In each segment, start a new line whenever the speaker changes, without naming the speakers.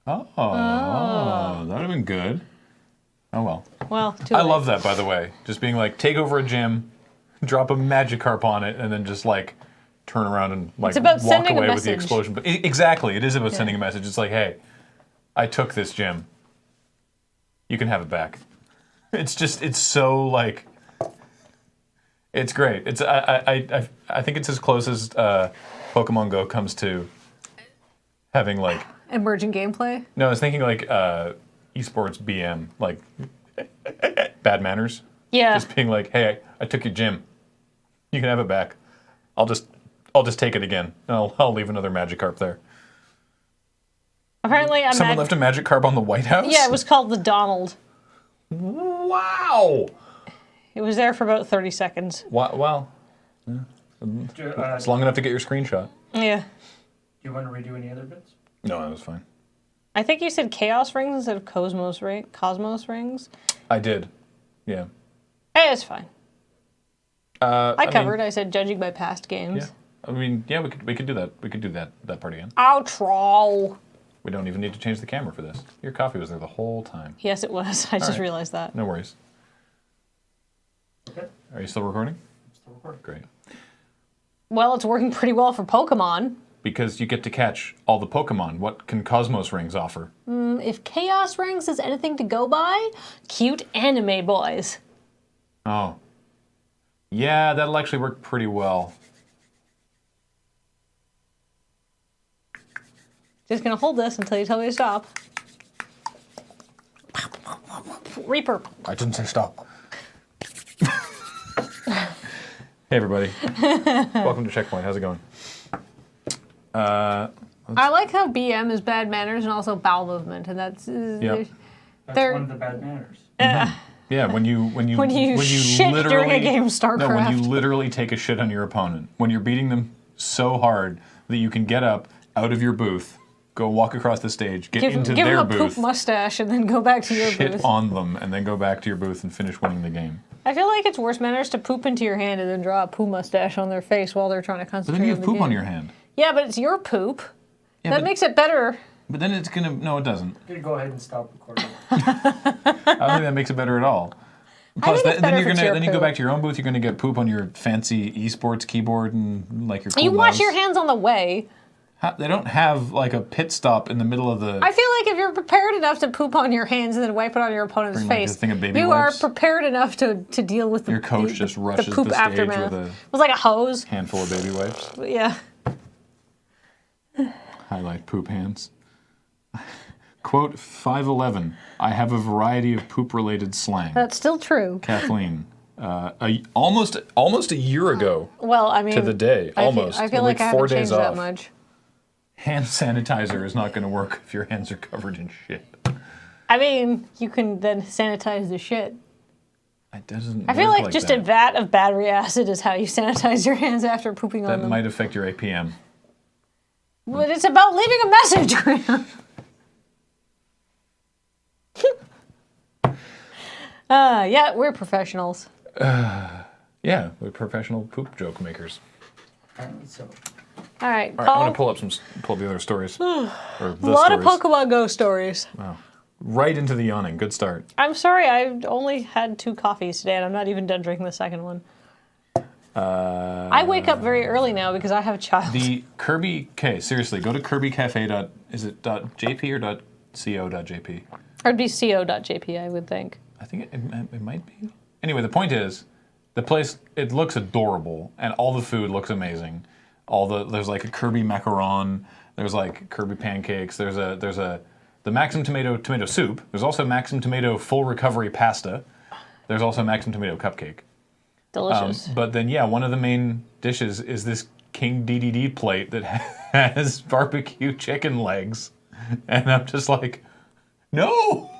Oh, that would have been good. Oh, well.
Well, too
I
late.
love that, by the way. Just being like, take over a gym, drop a Magikarp on it, and then just like turn around and like
It's about
walk
sending a
away with the
message.
explosion. But exactly, it is about
Yeah.
sending a message. It's like, hey, I took this gym. You can have it back. It's just, it's so like, it's great. It's I think it's as close as Pokemon Go comes to having like.
Emergent gameplay?
No, I was thinking like esports BM, like bad manners.
Yeah.
Just being like, hey, I took your gym. You can have it back. I'll just take it again. And I'll leave another Magikarp there.
Apparently,
Someone left a Magikarp on the White House?
Yeah, it was called the Donald.
Wow.
It was there for about 30 seconds.
Well, it's long enough to get your screenshot.
Yeah.
Do you want to redo any other bits?
No, that was fine.
I think you said Chaos Rings instead of Cosmos Rings.
I did. Yeah.
Hey, it's fine. I covered.
mean,
I said judging by past games.
yeah. I mean, yeah, we could do that. We could do that part again.
Outro.
We don't even need to change the camera for this. Your coffee was there the whole time.
Yes, it was. I just
right.
realized that.
No worries.
Okay.
Are you still recording?
Still recording.
Great.
Well, it's working pretty well for Pokemon.
Because you get to catch all the Pokemon. What can Cosmos Rings offer?
If Chaos Rings is anything to go by, cute anime boys.
Oh. Yeah, that'll actually work pretty well.
Just gonna hold this until you tell me to stop. Reaper.
I didn't say stop. Hey, everybody. Welcome to Checkpoint. How's it going?
I like how BM is bad manners and also bowel movement, and that's
Yep.
That's
They're-
one of the bad manners.
Yeah, when you
shit
literally
during a game of StarCraft.
No, when you literally take a shit on your opponent. When you're beating them so hard that you can get up out of your booth, go walk across the stage, get into
give
their
them a
booth,
poop mustache, and then go back to your
shit
booth.
on them, and then go back to your booth and finish winning the game.
I feel like it's worse manners to poop into your hand and then draw a poo mustache on their face while they're trying to
But
concentrate
then you
on
have
the
poop on
game.
your hand.
Yeah, but it's your poop.
Yeah,
That
but,
makes it better.
but then it's gonna. No, it doesn't.
I'm going to go ahead and stop recording.
I don't think that makes it better at all. Plus,
think it's
then
better
you're
if it's
gonna
your
then you go
poop.
back to your own booth. You're gonna get poop on your fancy esports keyboard and like your. Cool
You wash
mouse.
your hands on the way.
They don't have like a pit stop in the middle of the.
I feel like if you're prepared enough to poop on your hands and then wipe it on your opponent's
Bring, like,
face,
a thing of baby
you
wipes.
are prepared enough to deal with the
Your coach
the,
just
the
rushes
poop
the stage
aftermath.
with a
It was like a hose.
handful of baby wipes.
Yeah.
Highlight poop hands. Quote 511. I have a variety of poop-related slang.
That's still true.
Kathleen. Almost a year ago
Well, I mean,
to the day. Almost.
I feel
Like
like I
4
haven't
days
changed that
off.
much.
Hand sanitizer is not going to work if your hands are covered in shit.
I mean, you can then sanitize the shit.
It doesn't.
I feel
work
like just
that.
a vat of battery acid is how you sanitize your hands after pooping on
That
them.
might affect your APM.
But it's about leaving a message, Graham. Yeah, we're professionals.
Yeah, we're professional poop joke makers.
Apparently so.
All right,
All right, I'm
Paul.
going to pull up the other stories. Or the
A lot of
stories.
Pokemon Go stories.
Wow. Right into the yawning. Good start.
I'm sorry, I only had 2 coffees today, and I'm not even done drinking the second one. I wake up very early now because I have a child.
The Kirby, okay, seriously, go to kirbycafe. Is it .jp or .co.jp?
Or it'd be co.jp, I would think.
I think it might be. Anyway, the point is, the place, it looks adorable, and all the food looks amazing. There's like a Kirby macaron, there's like Kirby pancakes, there's the Maxim tomato soup. There's also Maxim tomato full recovery pasta. There's also Maxim tomato cupcake.
Delicious.
But then, yeah, one of the main dishes is this King DDD plate that has barbecue chicken legs. And I'm just like, no!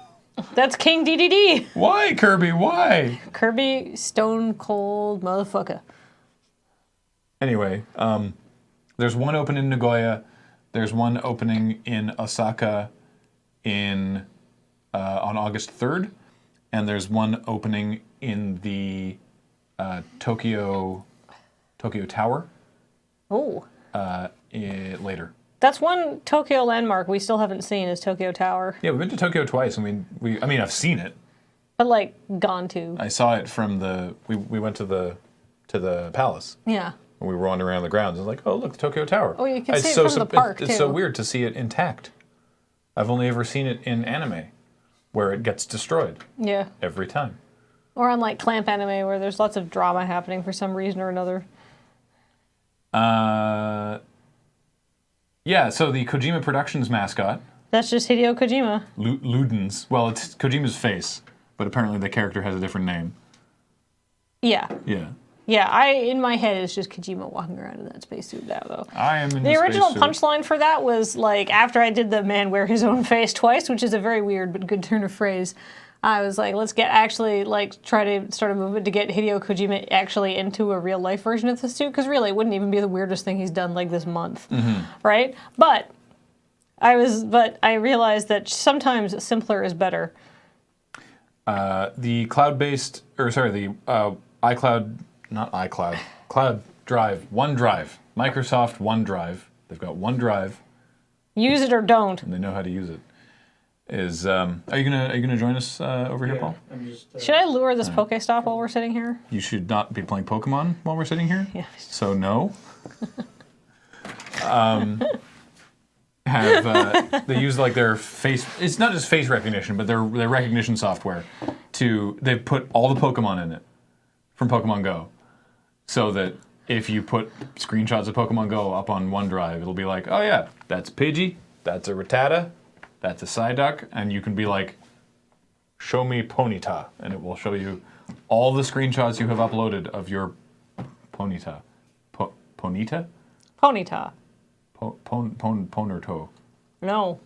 That's King DDD.
Why, Kirby? Why?
Kirby Stone Cold motherfucker.
Anyway, there's one open in Nagoya. There's one opening in Osaka on August 3rd. And there's one opening in the Tokyo Tower
Oh.
later.
That's one Tokyo landmark we still haven't seen is Tokyo Tower.
Yeah, we've been to Tokyo twice, and I mean, I've seen it.
But like gone to.
I saw it from we went to the palace.
Yeah.
And we were wandering around the grounds. I was like, oh, look, the Tokyo Tower.
Oh, you can see it from the park,
It's
too.
so weird to see it intact. I've only ever seen it in anime, where it gets destroyed
Yeah.
every time.
Or on like Clamp Anime where there's lots of drama happening for some reason or another.
Yeah, so the Kojima Productions mascot,
That's just Hideo Kojima.
Ludens, well, it's Kojima's face, but apparently the character has a different name.
Yeah.
Yeah.
Yeah, in my head it's just Kojima walking around in that spacesuit now though.
I am in
The original
spacesuit.
punchline for that was like after I did the man wear his own face twice, which is a very weird but good turn of phrase. I was like, let's try to start a movement to get Hideo Kojima actually into a real life version of the suit, because really it wouldn't even be the weirdest thing he's done like this month, right? But I realized that sometimes simpler is better.
The cloud-based, Cloud Drive, OneDrive, Microsoft OneDrive. They've got OneDrive,
Use it or don't.
and they know how to use it. Are you gonna join us over here, Paul?
I'm just,
Should I lure this Pokestop while we're sitting here?
You should not be playing Pokemon while we're sitting here.
Yeah.
So no. They use like their face. It's not just face recognition, but their recognition software. They've put all the Pokemon in it from Pokemon Go, so that if you put screenshots of Pokemon Go up on OneDrive, it'll be like, oh yeah, that's Pidgey, that's a Rattata, that's a Psyduck, and you can be like, show me Ponyta, and it will show you all the screenshots you have uploaded of your Ponyta. Ponyta?
Ponyta.
Ponerto.
No.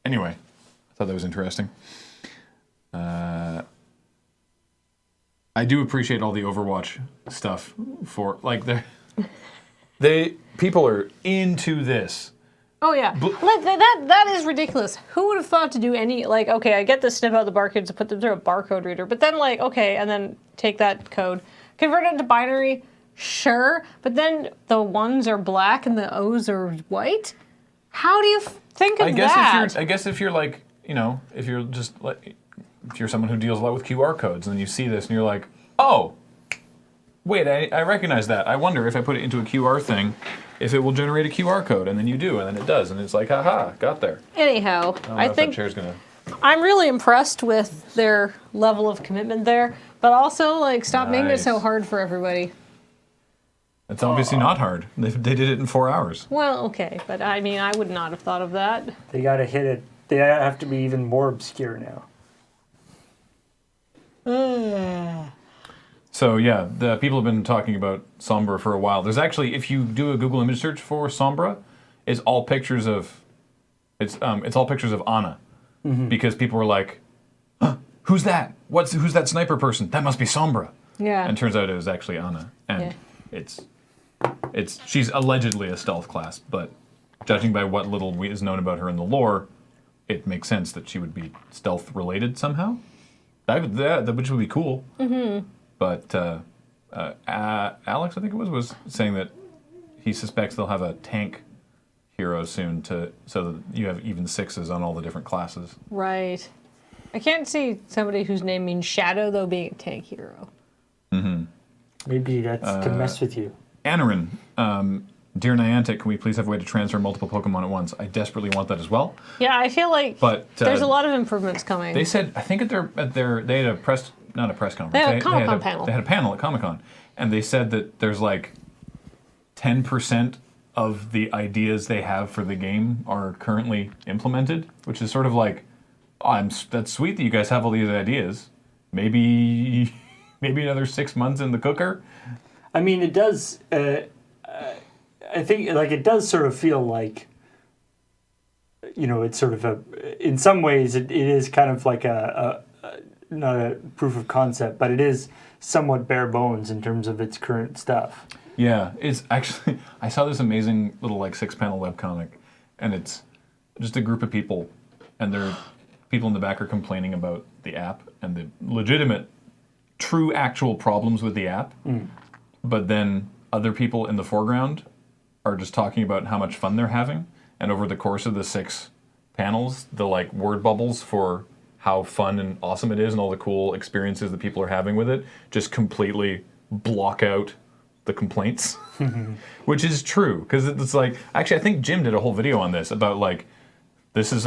Anyway, I thought that was interesting. I do appreciate all the Overwatch stuff for like people are into this.
Oh yeah, that is ridiculous. Who would have thought to do any okay, I get the snip out the barcodes to put them through a barcode reader, but then okay, and then take that code, convert it into binary, sure, but then the ones are black and the O's are white. How do you think of that?
I guess if you're like, if you're just like, if you're someone who deals a lot with QR codes, and then you see this and you're like, oh, wait, I recognize that. I wonder if I put it into a QR thing, if it will generate a QR code, and then you do, and then it does, and it's like, haha, got there.
Anyhow, I think
that chair's gonna.
I'm really impressed with their level of commitment there, but also stop making it so
Nice.
hard for everybody.
It's obviously not hard. They did it in 4 hours.
Well, okay, but I mean, I would not have thought of that.
they gotta hit it. They have to be even more obscure now.
So yeah, the people have been talking about Sombra for a while. There's actually, if you do a Google image search for Sombra, it's all pictures of Ana, because people were like, huh, "Who's that? Who's that sniper person? That must be Sombra."
Yeah.
And turns out it was actually Ana, and she's allegedly a stealth class, but judging by what little is known about her in the lore, it makes sense that she would be stealth related somehow. That which would be cool. Mm-hmm. But Alex, I think it was saying that he suspects they'll have a tank hero soon, so that you have even sixes on all the different classes.
Right. I can't see somebody whose name means shadow, though, being a tank hero.
Maybe that's to mess with you.
Anarin, dear Niantic, can we please have a way to transfer multiple Pokemon at once? I desperately want that as well.
Yeah, I feel like
But,
there's a lot of improvements coming.
They said, I think they had a press, not a press conference.
They had a Comic-Con panel.
They had a panel at Comic-Con, and they said that there's 10% of the ideas they have for the game are currently implemented, which is sort of like, that's sweet that you guys have all these ideas. Maybe another 6 months in the cooker.
I mean, it does. I think it does sort of feel like, it's sort of in some ways it is kind of like not a proof of concept, but it is somewhat bare bones in terms of its current stuff.
Yeah, it's actually, I saw this amazing little 6-panel webcomic, and it's just a group of people, and people in the back are complaining about the app and the legitimate, true, actual problems with the app. But then other people in the foreground are just talking about how much fun they're having, and over the course of the 6 panels, the like word bubbles for how fun and awesome it is and all the cool experiences that people are having with it just completely block out the complaints, which is true, because it's like, actually I think Jim did a whole video on this about like, this is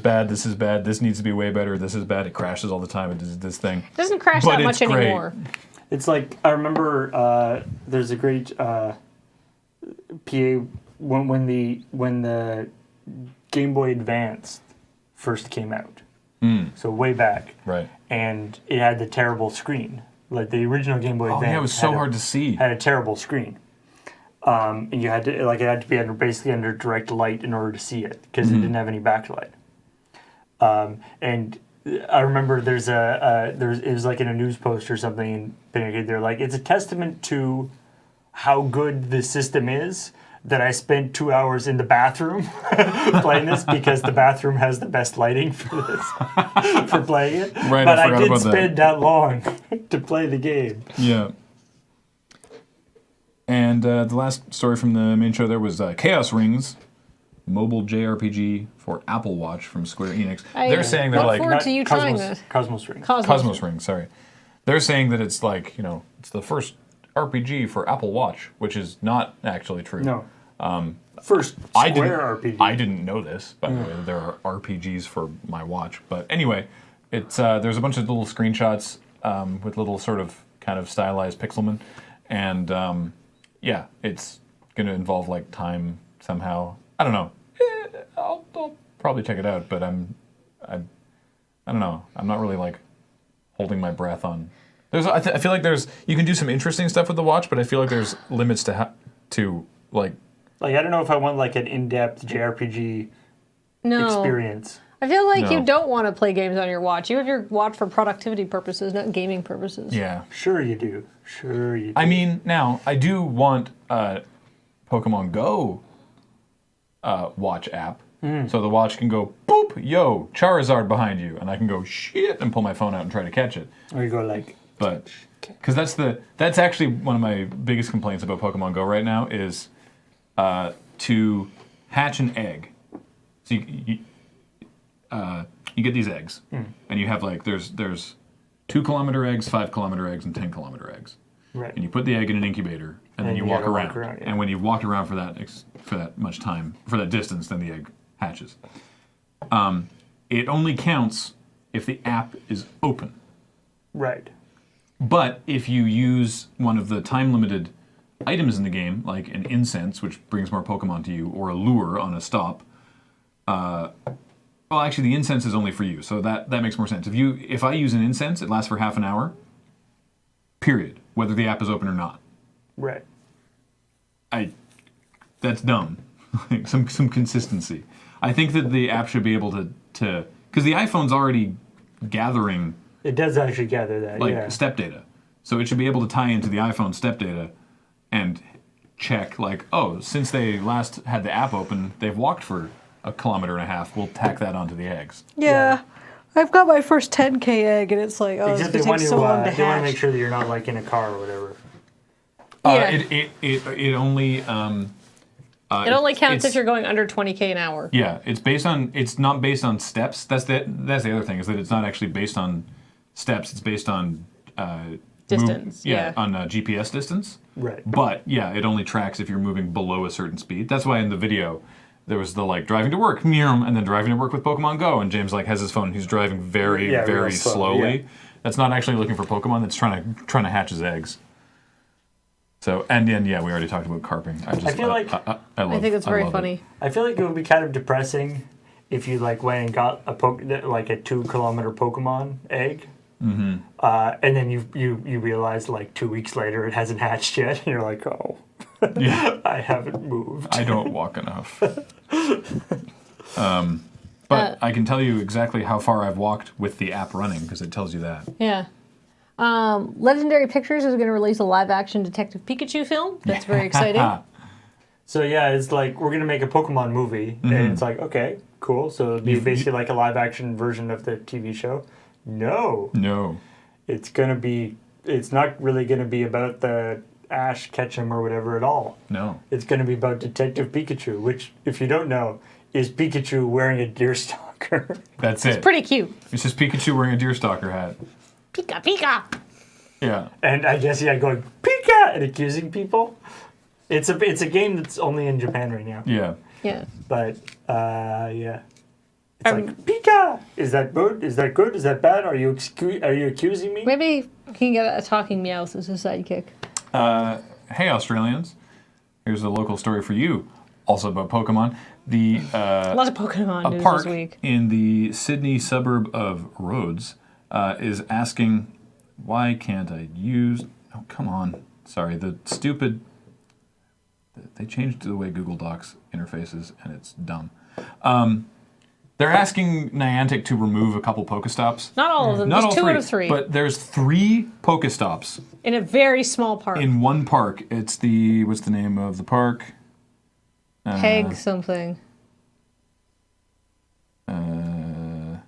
bad, this needs to be way better, this is bad, it crashes all the time, it does this thing.
It doesn't crash
But
that much
it's great.
anymore.
It's like, I remember there's a great PA when the Game Boy Advance first came out. So way back.
Right.
And it had the terrible screen. Like the original Game Boy Advance.
Yeah, it was so hard to see.
Had a terrible screen. And you had to it had to be basically under direct light in order to see it, because it didn't have any backlight. And I remember it was like in a news post or something, and they're like, it's a testament to how good the system is that I spent 2 hours in the bathroom playing this, because the bathroom has the best lighting for this, for playing it.
Right,
but
I
I
forgot
did
about
spend that long to play the game.
Yeah. And the last story from the main show there was Chaos Rings, mobile JRPG for Apple Watch from Square Enix. They're saying they're
look
like
forward to you trying
Cosmos,
this.
Cosmos Rings.
Cosmos Rings. Sorry, they're saying that it's like, you know, it's the first RPG for Apple Watch, which is not actually true.
No. First Square RPG.
I didn't know this, by the way. There are RPGs for my watch, but anyway, it's there's a bunch of little screenshots with little sort of kind of stylized pixelmen, and yeah, it's going to involve like time somehow. I don't know. I'll probably check it out, but I don't know. I'm not really like holding my breath on. I feel like you can do some interesting stuff with the watch, but I feel like there's limits to like.
Like, I don't know if I want like an in-depth JRPG experience.
I feel like
No.
you don't want to play games on your watch. You have your watch for productivity purposes, not gaming purposes.
Yeah.
Sure you do. Sure you do.
I mean, now I do want a Pokemon Go watch app, so the watch can go boop, yo, Charizard behind you, and I can go shit and pull my phone out and try to catch it.
Or you go like...
But because that's actually one of my biggest complaints about Pokemon Go right now is to hatch an egg. So you get these eggs, and you have like there's 2-kilometer eggs, 5-kilometer eggs, and 10-kilometer eggs.
Right.
And you put the egg in an incubator, and then you walk around.
yeah.
And when you've walked around for that much time, for that distance, then the egg hatches. It only counts if the app is open.
Right.
But if you use one of the time-limited items in the game, like an incense, which brings more Pokemon to you, or a lure on a stop, well, actually, the incense is only for you, so that makes more sense. If I use an incense, it lasts for half an hour, period, whether the app is open or not.
Right.
That's dumb. some consistency. I think that the app should be able to because the iPhone's already gathering
It does actually gather that,
like step data, so it should be able to tie into the iPhone step data and check like, oh, since they last had the app open, they've walked for 1.5 kilometers. We'll tack that onto the eggs.
Yeah. I've got my first 10K egg, and it's like, oh,
Except
this
they
takes
want
so long to
to they want to
hatch.
make sure that you're not like in a car or whatever.
Yeah.
It only
It only counts if you're going under 20K an hour.
Yeah, it's not based on steps. That's the other thing, is that it's not actually based on steps. It's based on
Distance, yeah.
on GPS distance.
Right.
But yeah, it only tracks if you're moving below a certain speed. That's why in the video there was the like driving to work, and then driving to work with Pokemon Go, and James like has his phone. He's driving very
real
slowly.
yeah.
That's not actually looking for Pokemon. That's trying to hatch his eggs. So and yeah, we already talked about carping. I
feel like-
I
think it's very
love
funny.
it.
I feel like it would be kind of depressing if you like went and got a 2-kilometer Pokemon egg, and then you realize like 2 weeks later it hasn't hatched yet, and you're like, oh,
Yeah.
I haven't moved.
I don't walk enough. But I can tell you exactly how far I've walked with the app running, because it tells you that.
Yeah. Legendary Pictures is going to release a live-action Detective Pikachu film. That's very exciting.
So yeah, it's like we're gonna make a Pokemon movie, and it's like, okay, cool. So it'd be basically like a live action version of the TV show. No,
No.
it's not really gonna be about the Ash Ketchum or whatever at all.
No.
It's going to be about Detective Pikachu, which, if you don't know, is Pikachu wearing a deerstalker.
That's it.
Pretty cute.
It's just Pikachu wearing a deerstalker hat.
Pika, Pika.
Yeah.
And I guess, yeah, going, Pika! And accusing people. It's a game that's only in Japan right now.
Yeah.
Yeah.
But, yeah. It's like, Pika! Is that good? Is that good? Is that bad? Are you accusing me?
Maybe he can get a talking Meowth as a sidekick.
Hey, Australians. Here's a local story for you, also about Pokemon.
Lots of Pokemon
A
news
park
this week.
in the Sydney suburb of Rhodes is asking, why can't I use... Oh, come on. Sorry, the stupid... They changed the way Google Docs interfaces, and it's dumb. They're asking Niantic to remove a couple Pokestops.
Not all of them.
Not
There's
all
2
three,
out of 3.
but there's 3 Pokestops
In a very small park.
in one park. It's the... What's the name of the park?
Peg something.
The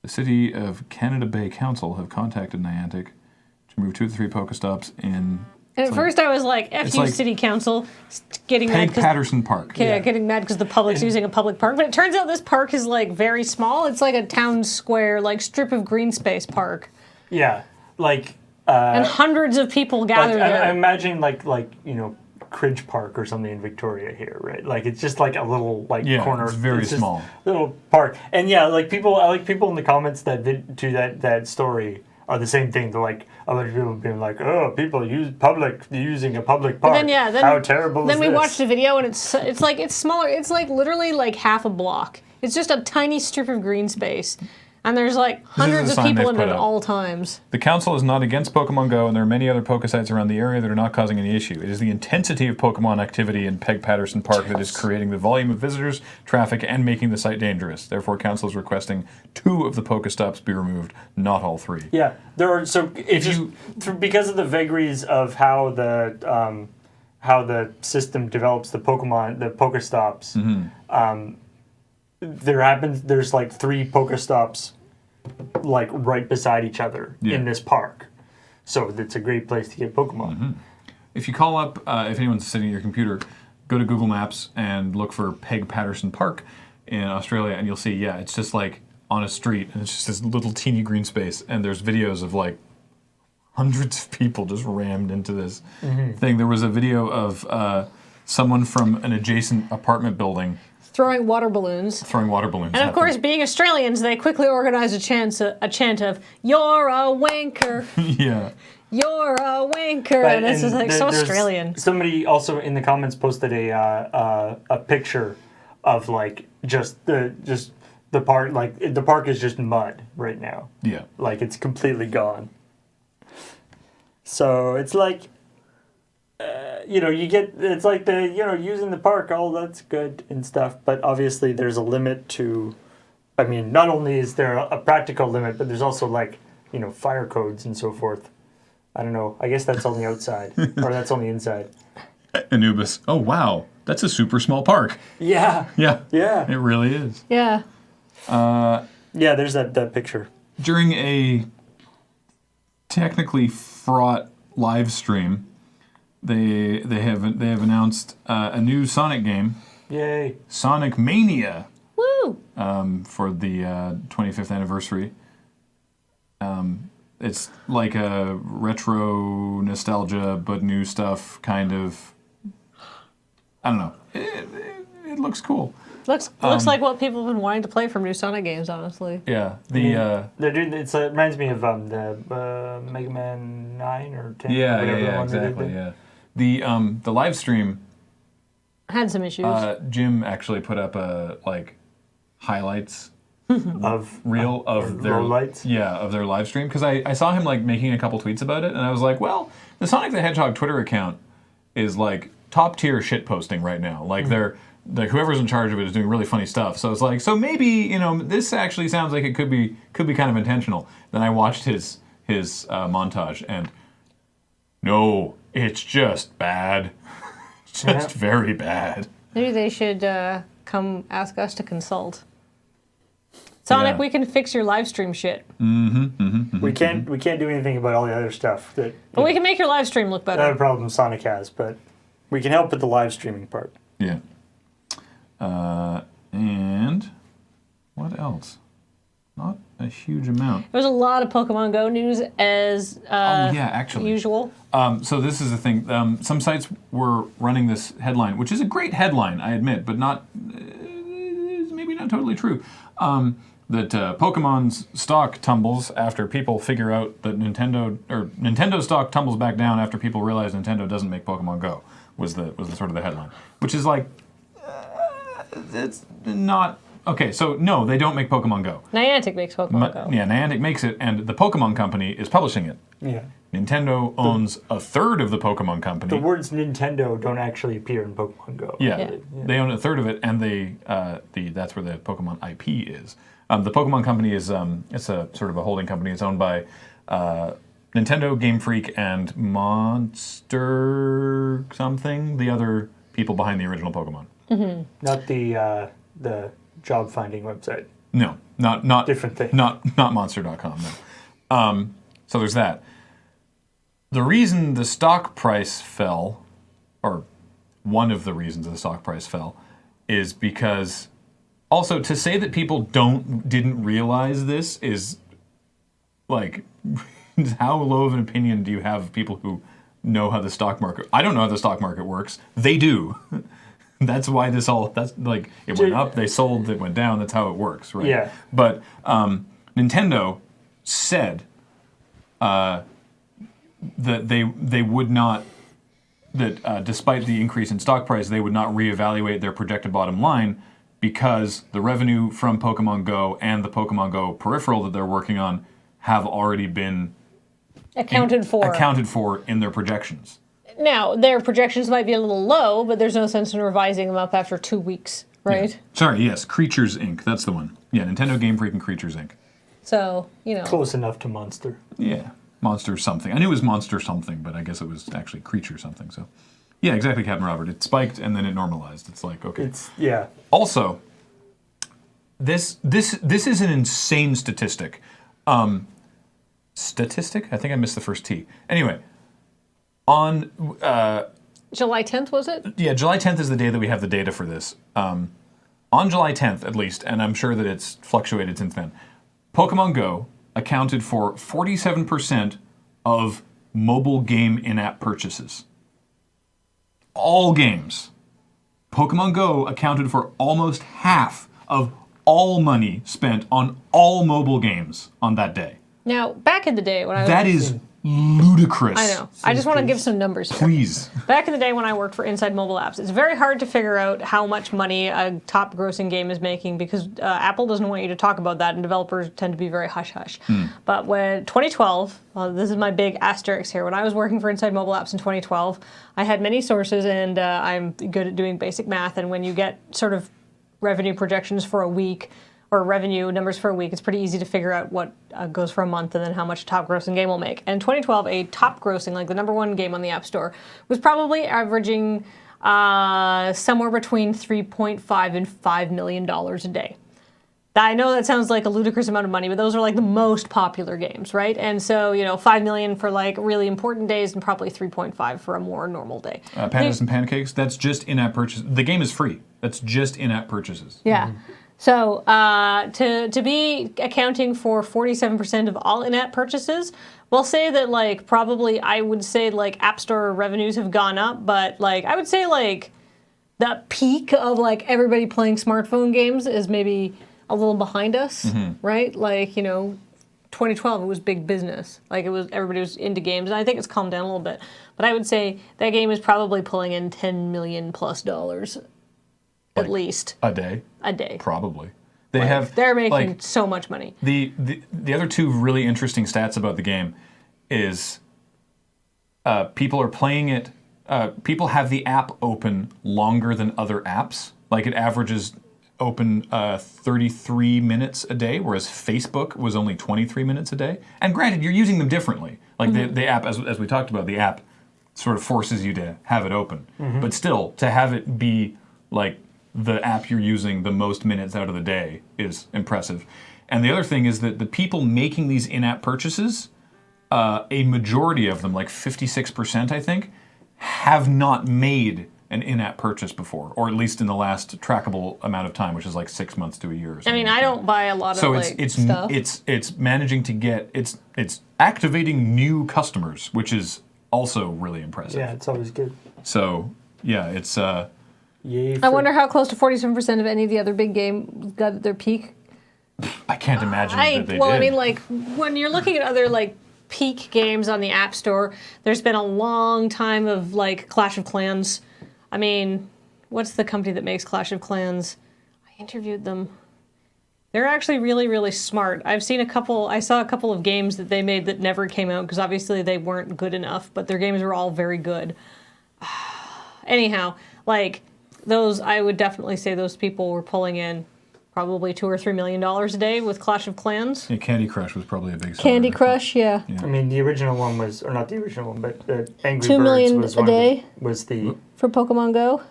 City of Canada Bay Council have contacted Niantic to remove 2 of the 3 Pokestops in...
And at first I was like, F
it's
you,
like
City Council, getting mad
Peg
because
Patterson Park.
getting mad because the public's using a public park. But it turns out this park is like very small. It's like a town square, like strip of green space park.
Yeah. Like...
And hundreds of people gather there.
I imagine like Cridge Park or something in Victoria here, right? Like it's just like a little corner.
It's very
just
small.
Little park, and yeah, like people in the comments that that story are the same thing. They're like other people being like, oh, people using a public park.
Then
how terrible.
Then
is
we
this?
watched a video and it's smaller. It's like literally like half a block. It's just a tiny strip of green space. And there's like hundreds of
sign
people
they've
in
put
it at
up.
all times.
The council is not against Pokemon Go, and there are many other Pokesites around the area that are not causing any issue. It is the intensity of Pokemon activity in Peg Patterson Park that is creating the volume of visitors, traffic, and making the site dangerous. Therefore, council is requesting 2 of the Pokestops be removed, not all 3.
Yeah, there are. So if because of the vagaries of how the system develops the Pokestops,
Mm-hmm.
There's like 3 Pokestops like right beside each other in this park. So it's a great place to get Pokemon.
Mm-hmm. If you call up, if anyone's sitting at your computer, go to Google Maps and look for Peg Patterson Park in Australia, and you'll see, it's just like on a street, and it's just this little teeny green space, and there's videos of like hundreds of people just rammed into this thing. There was a video of someone from an adjacent apartment building
Throwing water balloons.
And
And of course, being Australians, they quickly organized a chant of, "You're a wanker,
yeah.
you're a wanker," and it's just like so Australian.
Somebody also in the comments posted a picture of like just the park, like the park is just mud right now.
Yeah.
Like it's completely gone. So it's like, it's like using the park, all that's good and stuff, but obviously there's a limit to, I mean, not only is there a practical limit, but there's also like, fire codes and so forth. I don't know. I guess that's on the outside, or that's on the inside.
Anubis. Oh, wow. That's a super small park.
Yeah.
Yeah.
Yeah.
It really is.
Yeah.
Yeah, there's that picture.
During a technically fraught live stream, they have announced a new Sonic game,
Yay.
Sonic Mania,
Woo!
for the 25th anniversary. It's like a retro nostalgia, but new stuff, kind of. I don't know. It looks cool.
Looks like what people have been wanting to play from new Sonic games, honestly.
Yeah.
They're doing. It reminds me of the Mega Man 9 or 10.
Yeah, exactly. Yeah. The live stream
Had some issues.
Jim actually put up highlights
of
reel of their
lowlights.
Yeah, of their live stream, because I saw him like making a couple tweets about it, and I was like, well, the Sonic the Hedgehog Twitter account is like top tier shit posting right now. Like they're whoever's in charge of it is doing really funny stuff. So it's like, so maybe this actually sounds like it could be kind of intentional. Then I watched his montage, and no, it's just bad. It's just very bad.
Maybe they should come ask us to consult. Sonic,
Yeah.
we can fix your live stream shit.
We can't do anything about all the other stuff that
But we can make your live stream look
other
better.
problems Sonic has, but we can help with the live streaming part.
Yeah. And what else? Not a huge amount.
There's a lot of Pokemon Go news as
Actually.
usual.
So this is the thing. Some sites were running this headline, which is a great headline, I admit, but not maybe not totally true. That Pokemon's stock tumbles after people figure out that Nintendo stock tumbles back down after people realize Nintendo doesn't make Pokemon Go. Was the sort of the headline, which is like it's not. Okay, so no, they don't make Pokemon Go.
Niantic makes Pokemon Go.
Yeah, Niantic makes it, and the Pokemon Company is publishing it.
Yeah.
Nintendo owns a third of the Pokemon Company.
The words Nintendo don't actually appear in Pokemon Go.
Yeah, they own a third of it, and that's where the Pokemon IP is. The Pokemon Company is it's a sort of a holding company. It's owned by Nintendo, Game Freak, and Monster something. The other people behind the original Pokemon.
Mm-hmm.
Not the job finding website.
No, not
Different thing.
Not Monster.com. No. So there's that. The reason the stock price fell, or one of the reasons the stock price fell, is because also to say that people didn't realize this is like how low of an opinion do you have of people who know how the stock market? I don't know how the stock market works. They do. That's why that's like it went up, they sold, it went down. That's how it works, right?
Yeah.
But Nintendo said that they would not, that despite the increase in stock price, they would not reevaluate their projected bottom line because the revenue from Pokemon Go and the Pokemon Go peripheral that they're working on have already been
Accounted for
in their projections.
Now, their projections might be a little low, but there's no sense in revising them up after 2 weeks, right?
Yeah. Sorry, yes, Creatures Inc. That's the one. Yeah, Nintendo, Game Freak, and Creatures Inc.
So,
Close enough to Monster.
Yeah, Monster something. I knew it was Monster something, but I guess it was actually Creature something. So, yeah, exactly, Captain Robert. It spiked and then it normalized. It's like, okay.
Yeah.
Also, this is an insane statistic. Statistic? I think I missed the first T. Anyway, on
July 10th, was it?
yeah, July 10th is the day that we have the data for this. On July 10th, at least, and I'm sure that it's fluctuated since then, Pokemon Go accounted for 47% of mobile game in-app purchases. All games. Pokemon Go accounted for almost half of all money spent on all mobile games on that day.
Now, back in the day when I was...
That is ludicrous.
I know. I just want to give some numbers here.
Please.
Back in the day when I worked for Inside Mobile Apps, it's very hard to figure out how much money a top grossing game is making because Apple doesn't want you to talk about that and developers tend to be very hush-hush. But when 2012, this is my big asterisk here, when I was working for Inside Mobile Apps in 2012, I had many sources and I'm good at doing basic math, and when you get sort of revenue projections for a week, or revenue numbers for a week, it's pretty easy to figure out what goes for a month and then how much a top grossing game will make. And in 2012, a top grossing, like the #1 game on the App Store, was probably averaging somewhere between $3.5 and $5 million a day. I know that sounds like a ludicrous amount of money, but those are like the most popular games, right? And so, $5 million for like really important days and probably 3.5 for a more normal day.
Pandas and Pancakes, that's just in-app purchases. The game is free. That's just in-app purchases.
Yeah. So to be accounting for 47% of all in-app purchases, we'll say that like probably I would say like App Store revenues have gone up, but like I would say like the peak of like everybody playing smartphone games is maybe a little behind us, right? Like 2012 it was big business, like everybody was into games, and I think it's calmed down a little bit. But I would say that game is probably pulling in $10 million plus at least
A day?
a day.
Probably.
They're making so much money.
The other two really interesting stats about the game is people are playing it, people have the app open longer than other apps. Like it averages open 33 minutes a day, whereas Facebook was only 23 minutes a day. And granted, you're using them differently. Like the app, as we talked about, the app sort of forces you to have it open. But still, to have it be like the app you're using the most minutes out of the day is impressive. And the other thing is that the people making these in-app purchases, a majority of them, like 56%, I think, have not made an in-app purchase before, or at least in the last trackable amount of time, which is like 6 months to a year. Or
I
something
mean,
like
I
that.
don't buy a lot of
So
stuff.
it's managing to get it's activating new customers, which is also really impressive.
Yeah, it's always good.
So yeah, it's
Yay!
I wonder how close to 47% of any of the other big games got at their peak.
I can't imagine that they did.
I mean, like when you're looking at other like peak games on the App Store, there's been a long time of like Clash of Clans. I mean, what's the company that makes Clash of Clans? I interviewed them. They're actually really, really smart. I saw a couple of games that they made that never came out because obviously they weren't good enough, but their games were all very good. Anyhow, like those, I would definitely say those people were pulling in probably $2 or $3 million a day with Clash of Clans.
Yeah, Candy Crush was probably a big seller.
Candy Crush, yeah.
I mean, the original one was, or not the original one, but Angry
2
Birds
million
was
a day
was the
for Pokemon Go.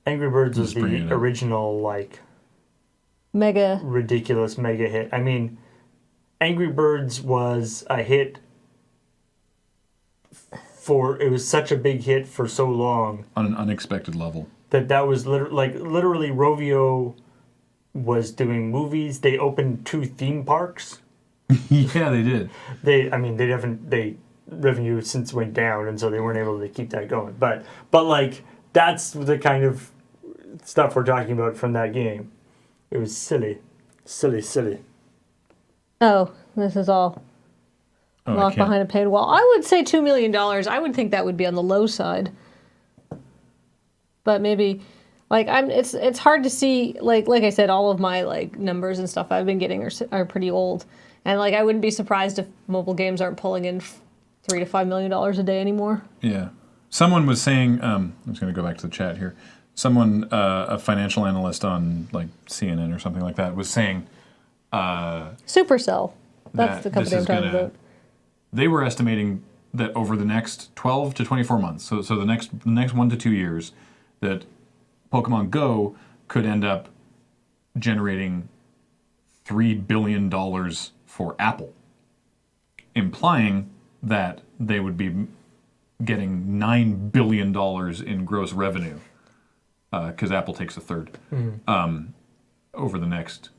Angry Birds was
Just bringing
the
it up.
original like
Mega.
ridiculous mega hit. I mean, Angry Birds was a hit it was such a big hit for so long
On an unexpected level.
that was literally Rovio was doing movies. They opened 2 theme parks.
Yeah, they did.
They revenue since went down, and so they weren't able to keep that going. But like that's the kind of stuff we're talking about from that game. It was silly.
Oh, this is all
Oh, I
locked
can't.
behind a paywall. I would say $2 million. I would think that would be on the low side. But maybe, like it's hard to see. Like I said, all of my like numbers and stuff I've been getting are pretty old, and like I wouldn't be surprised if mobile games aren't pulling in $3 to $5 million a day anymore.
Yeah. Someone was saying, I'm just going to go back to the chat here. Someone, a financial analyst on like CNN or something like that, was saying
Supercell. That's
that
the company
this
I'm
is
talking
gonna-
about.
they were estimating that over the next 12 to 24 months, so the next 1 to 2 years, that Pokemon Go could end up generating $3 billion for Apple, implying that they would be getting $9 billion in gross revenue, because Apple takes a third, over the next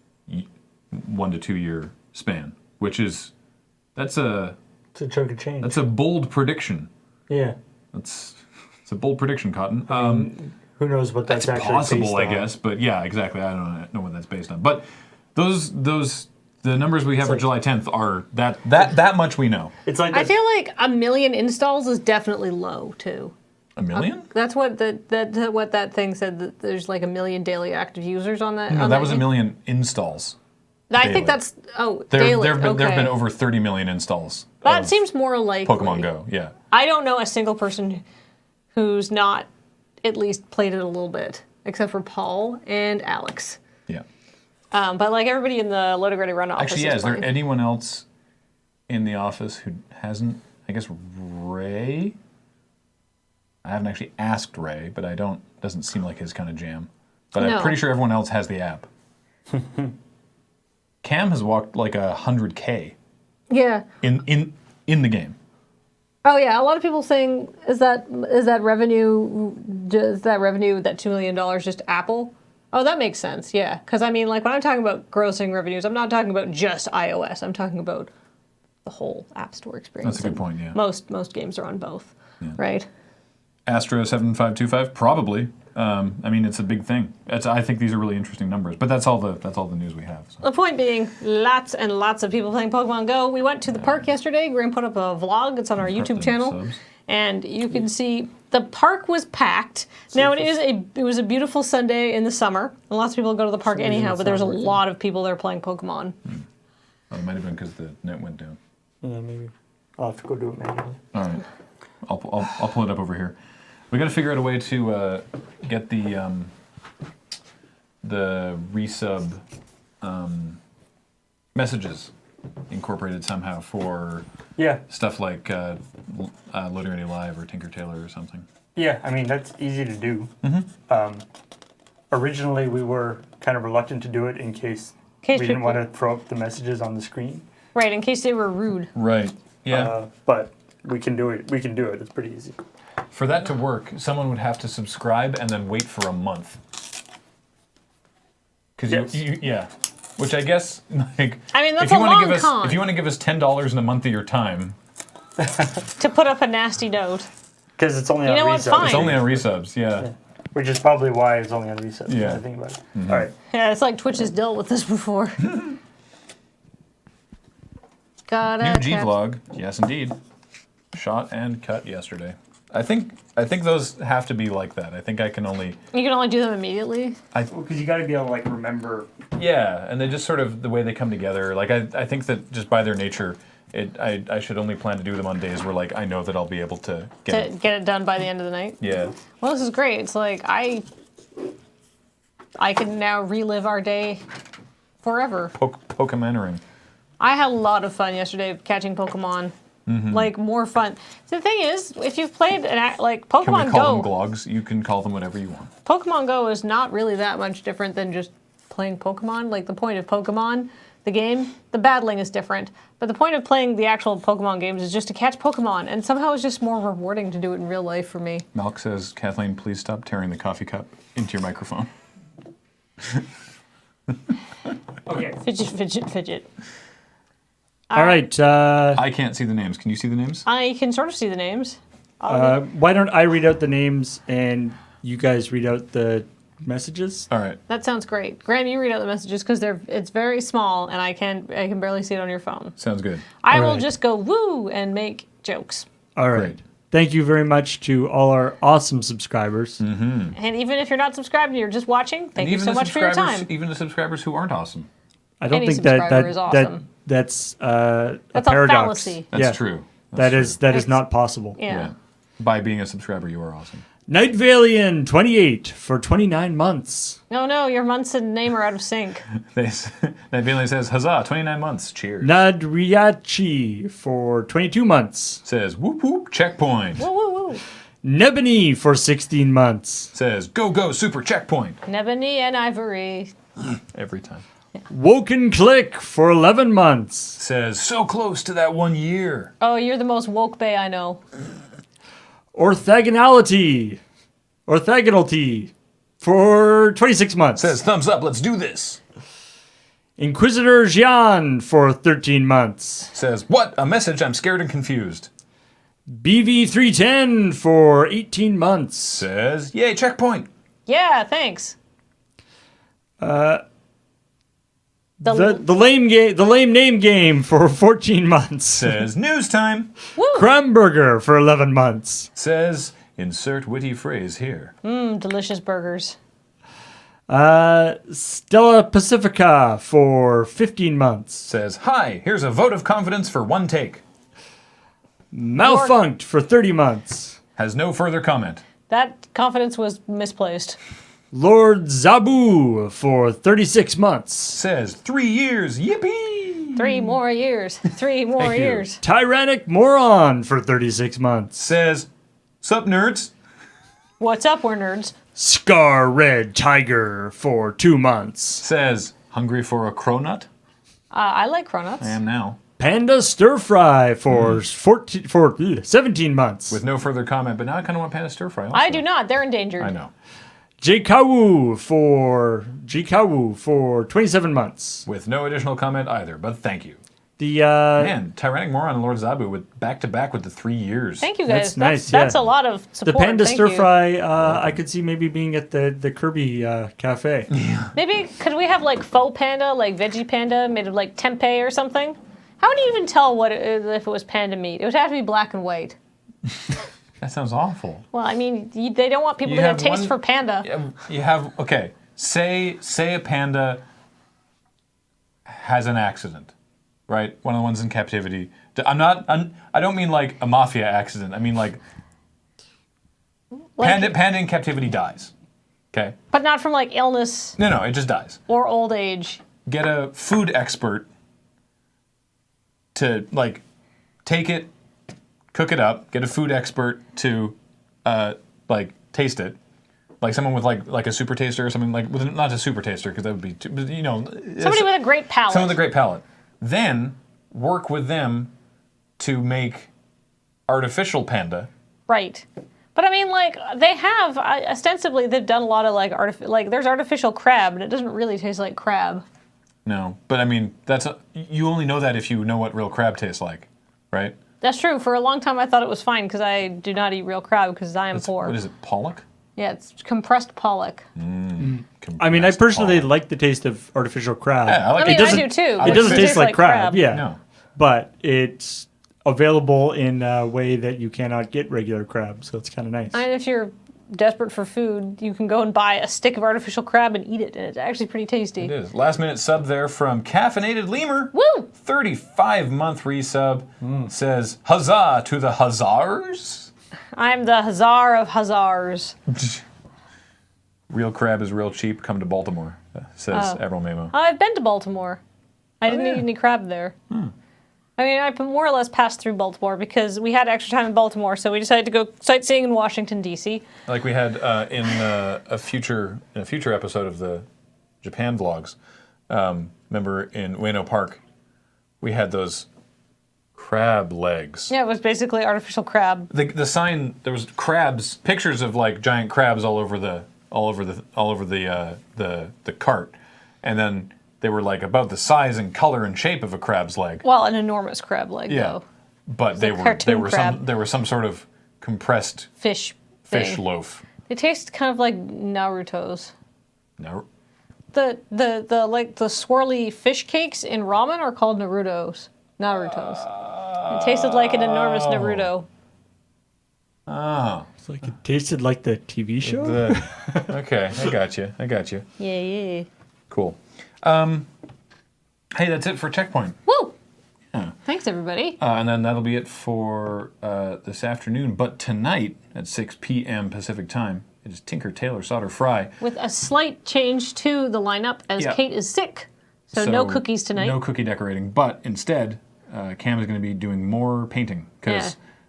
1 to 2 year span, which is
It's a chunk of change.
that's a bold prediction.
Yeah.
It's a bold prediction, Cotton.
Who knows what that's
It's
actually
possible,
based
I
on.
guess, but yeah, exactly. I don't know what that's based on. But the numbers we have for
like-
July 10th are that much we know.
It's like
I
that-
feel like 1 million installs is definitely low too.
A million?
That's what what that thing said. That there's like 1 million daily active users on that.
No,
on
that was a
game.
million installs.
I
daily.
think that's
There
daily.
have
okay.
been over 30 million installs.
That
of
seems more like
Pokemon Go. Yeah.
I don't know a single person who's not at least played it a little bit, except for Paul and Alex.
Yeah.
But like everybody in the Loaded Ready Run office.
Actually, yeah. Is there
playing.
anyone else in the office who hasn't? I guess Ray. I haven't actually asked Ray, but doesn't seem like his kind of jam. But
No.
I'm pretty sure everyone else has the app. Cam has walked like 100K
Yeah.
in the game.
Oh yeah. A lot of people saying is that revenue? Is that revenue that $2 million just Apple? Oh, that makes sense. Yeah. Because I mean, like when I'm talking about grossing revenues, I'm not talking about just iOS. I'm talking about the whole App Store experience.
That's a good
And
point, yeah.
Most games are on both, right?
Astra 7525 probably. I mean, it's a big thing. I think these are really interesting numbers, but that's all the news we have. So.
The point being, lots and lots of people playing Pokemon Go. We went to the park yesterday. We're gonna put up a vlog. It's on our YouTube
them
channel,
subs.
and you can see the park was packed. Now it was a beautiful Sunday in the summer, and lots of people go to the park anyhow. But there was a lot of people there playing Pokemon.
Oh, it might have been because the net went down.
Yeah, maybe. I'll have to go do it manually.
All right, I'll pull it up over here. We got to figure out a way to get the resub messages incorporated somehow for
Yeah.
stuff like Loading Ready Live or Tinker Tailor or something.
Yeah, I mean, that's easy to do. Originally, we were kind of reluctant to do it in case
case
we didn't
people-
want to throw up the messages on the screen.
Right, in case they were rude.
Right. Yeah.
But we can do it. We can do it. It's pretty easy.
For that to work, someone would have to subscribe and then wait for a month. Because
Yes.
yeah. Which I guess, like,
I mean, that's
if you
a
wanna
long
give us,
con.
if you want to give us $10 in a month of your time,
To put up a nasty note.
Because it's only
You
on
know what?
resubs.
Fine.
it's only on resubs. Yeah.
Which is probably why it's only on resubs.
Yeah.
I think about it. All right.
Yeah, it's like Twitch has dealt with this before. Gotta
New G
catch-
vlog. Yes, indeed. Shot and cut yesterday. I think those have to be like that. I think I can only.
You can only do them immediately.
Because you got to be able to like remember.
Yeah, and they just sort of the way they come together. Like I think that just by their nature, I should only plan to do them on days where like I know that I'll be able to get
To
it.
get it done by the end of the night.
Yeah.
Well, this is great. It's like I can now relive our day forever.
Pokemonering.
I had a lot of fun yesterday catching Pokemon.
Mm-hmm.
Like more fun. So the thing is, if you've played like
Can we
Pokemon
call them
Go,
glogs? You can call them whatever you want.
Pokemon Go is not really that much different than just playing Pokemon. Like the point of Pokemon, the game, the battling is different. But the point of playing the actual Pokemon games is just to catch Pokemon. And somehow it's just more rewarding to do it in real life for me.
Malk says, Kathleen, please stop tearing the coffee cup into your microphone.
Okay.
Fidget, fidget, fidget.
All right.
I can't see the names. Can you see the names?
I can sort of see the names.
Why don't I read out the names and you guys read out the messages?
All right.
That sounds great. Graham, you read out the messages because it's very small and I can barely see it on your phone.
Sounds good.
I will
right.
just go woo and make jokes.
All right.
Great.
Thank you very much to all our awesome subscribers.
And even if you're not subscribed and you're just watching, thank you
even
so
the
much for your
subscribers-
time.
Even the subscribers who aren't awesome.
I don't
Any
think that
subscriber is awesome.
that's
That's a
paradox.
fallacy.
That's
Yeah.
true.
That is
It's-
not possible.
Yeah.
By being a subscriber, you are awesome.
Night Valian 28 for 29 months.
No, your months and name are out of sync.
That Bailey says, huzzah, 29 months. Cheers.
Nadriachi for 22 months.
Says, whoop whoop, checkpoint.
Woo, woo, woo.
Nebony for 16 months.
Says, go, go, super checkpoint.
Nebony and Ivory.
Every time.
Woken Click for 11 months.
Says, so close to that 1 year.
Oh, you're the most woke bay I know.
Orthogonality for 26 months.
Says, thumbs up, let's do this.
Inquisitor Jian for 13 months.
Says, what? A message, I'm scared and confused.
BV310 for 18 months.
Says, yay, checkpoint.
Yeah, thanks.
The lame name game for 14 months.
Says, news time.
Woo.
Crumburger for 11 months.
Says, insert witty phrase here.
Delicious burgers.
Stella Pacifica for 15 months.
Says, hi, here's a vote of confidence for one take.
Malfunct for 30 months.
Has no further comment.
That confidence was misplaced.
Lord Zabu for 36 months.
Says, 3 years, yippee.
3 more years. 3 more
Thank you.
years.
Tyrannic Moron for 36 months.
Says, sup nerds?
What's up, we're nerds?
Scar Red Tiger for 2 months.
Says, hungry for a cronut?
I like cronuts.
I am now.
Panda Stir Fry for 17 months.
With no further comment, but now I kind of want panda stir fry also.
I do not. They're endangered.
I know.
Jikawu for 27 months.
With no additional comment either, but thank you.
The
Man, Tyrannic Moron and Lord Zabu with back-to-back with the 3 years.
Thank you
That's
guys.
nice,
That's
yeah.
a lot of
the
support.
Panda
Thank
Stir
you.
Fry, I could see maybe being at the Kirby Cafe.
Maybe could we have like faux panda, like veggie panda, made of like tempeh or something? How would you even tell what if it was panda meat? It would have to be black and white.
That sounds awful.
Well, I mean, they don't want people
You
to have
have
taste
one-
for panda.
You have, okay, say a panda has an accident, right? One of the ones in captivity. I don't mean like a mafia accident. I mean like panda in captivity dies. Okay?
But not from like illness
No, it just dies.
or old age.
Get a food expert to like take it, cook it up, get a food expert to like taste it, like someone with like a super taster or something, like with not a super taster because that would be too, but,
Somebody with a great palate.
someone with a great palate. Then work with them to make artificial panda.
Right. But I mean, like, they have, ostensibly, they've done a lot of, like, there's artificial crab, and it doesn't really taste like crab.
No, but I mean, you only know that if you know what real crab tastes like, right?
That's true. For a long time, I thought it was fine, because I do not eat real crab, because I am poor.
What is it, pollock?
Yeah, it's compressed pollock.
I mean, I personally like the taste of artificial crab.
Yeah, I like
I mean,
it.
I do too.
It doesn't taste like crab, yeah.
No.
But it's available in a way that you cannot get regular crab, so it's kind of nice.
And if you're desperate for food, you can go and buy a stick of artificial crab and eat it, and it's actually pretty tasty.
It is. Last minute sub there from Caffeinated Lemur.
Woo!
35-month resub. Says, huzzah to the huzzars.
I'm the Hazar of Hazars.
Real crab is real cheap. Come to Baltimore, says Admiral Mamo.
I've been to Baltimore. I didn't
yeah.
eat any crab there. I mean, I more or less passed through Baltimore because we had extra time in Baltimore, so we decided to go sightseeing in Washington, D.C.
Like we had in a future episode of the Japan vlogs. Remember in Ueno Park, we had those crab legs.
Yeah, it was basically artificial crab.
The sign, there was crabs, pictures of like giant crabs all over the cart, and then they were like about the size and color and shape of a crab's leg.
Well, an enormous crab leg, though.
But they
cartoon crab.
there were some sort of compressed
Fish
fish
thing.
loaf.
They taste kind of like Naruto's.
No,
The like the swirly fish cakes in ramen are called Naruto's. It tasted like an enormous Naruto.
oh,
It's like it tasted like the TV show.
okay, I got you.
Yeah.
Cool. Hey, that's it for Checkpoint.
Woo!
Yeah.
Thanks, everybody.
And then that'll be it for this afternoon. But tonight at 6 p.m. Pacific time, it is Tinker, Tailor, Solder, Fry.
With a slight change to the lineup as
Yeah.
Kate is sick. So no cookies tonight.
No cookie decorating. But instead, Cam is going to be doing more painting.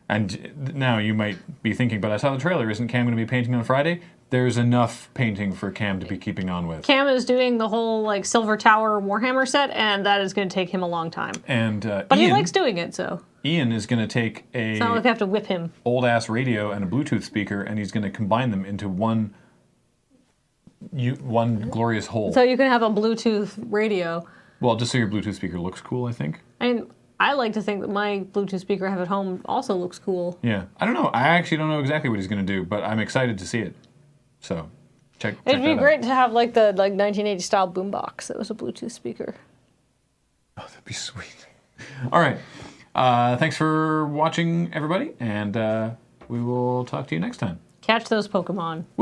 And now you might be thinking, but I saw the trailer. Isn't Cam going to be painting on Friday? There's enough painting for Cam to be keeping on with.
Cam is doing the whole like Silver Tower Warhammer set, and that is going to take him a long time.
And
But he likes doing it, so
Ian is going to take
it's not like I have to whip him.
old ass radio and a Bluetooth speaker, and he's going to combine them into one glorious whole.
So you can have a Bluetooth radio.
Well, just so your Bluetooth speaker looks cool, I think.
And I like to think that my Bluetooth speaker I have at home also looks cool.
Yeah, I don't know. I actually don't know exactly what he's going to do, but I'm excited to see it. So, check.
It'd be
that
great
out.
to have like the 1980 style boombox that was a Bluetooth speaker.
Oh, that'd be sweet. All right. Thanks for watching, everybody, and we will talk to you next time.
Catch those Pokemon.
Woo!